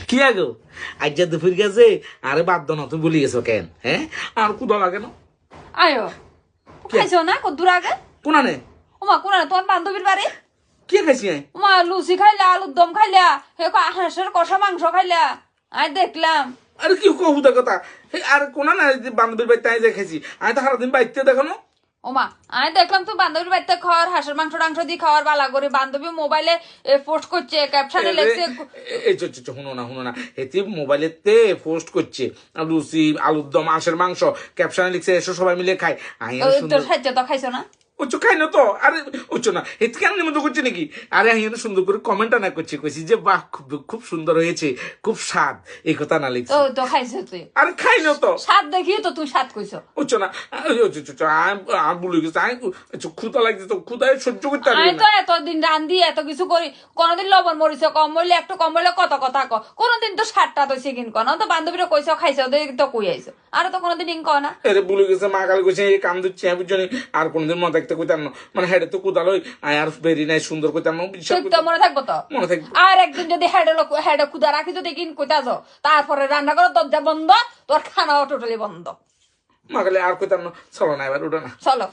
কি আগো আজ যা দুপুর গেছে আরে বাদ দাও না তুমি ভুলে গেছো কেন হ্যাঁ আর কুদা লাগে না আয়ো খাইছো না কদ্দুর আগে কোনা নে ওমা কোন তোমার বান্ধবীর বাড়ি কি খাইছি আই ওমা লুচি খাইলা আলুর দম খাইলা হে হাঁসের কষা মাংস খাইলা আমি দেখলাম আরে কি কহুদা কথা আর কোনা না বান্ধবীর বাড়িতে আই যে খাইছি আমি তো সারাদিন বাড়িতে দেখো না ওমা আমি দেখলাম তুই বান্ধবীর বাড়িতে খাওয়ার হাঁসের মাংস টাংস দিয়ে খাওয়ার বালা করে বান্ধবী মোবাইলে পোস্ট করছে ক্যাপশনে লেখছে এই শুনো না এতে মোবাইলেতে পোস্ট করছে লুচি আলুর দম হাঁসের মাংস ক্যাপশনে লিখছে এসো সবাই মিলে খাই তোর সাহায্য তো খাইছো না উচ্চ খাই না তো আরে উচ্চ না এতে কেন নিমন্ত্রণ করছে নাকি আরে আমি সুন্দর করে কমেন্ট আনা করছি কইছি যে বাহ খুব সুন্দর হয়েছে খুব স্বাদ এই কথা না লিখছি তো খাইছো তুই আরে খাই না তো স্বাদ দেখিয়ে তো তুই স্বাদ কইছো উচ্চ না আমি ভুলে গেছি আমি ক্ষুদা লাগছে তো ক্ষুদায় সহ্য করতে পারবি আমি না তো এতদিন রান্ধি এত কিছু করি কোনদিন লবণ মরিচ কম মরলে একটু কম মরলে কত কথা ক কোনদিন তো সাতটা তো শিখিন কন তো বান্ধবীরা কইছো খাইছো তো কই আইছো আর তো কোনদিন ইন কয় না এরে ভুলে গেছে মা কাল কইছে এই কাম দিচ্ছি আমি বুঝছি আর কোনদিন মনে থাকতে কইতাম না মানে হেডে তো কুদালই আর বেরি নাই সুন্দর কইতাম না ঠিক তো মনে থাকবো তো মনে থাকবে আর একদিন যদি হেডে খুদা রাখি যদি কিন কইতা যাও তারপরে রান্না করো দরজা বন্ধ তোর খানাও টোটালি বন্ধ মা কালে আর কইতাম না চলো না এবার ওটা না চলো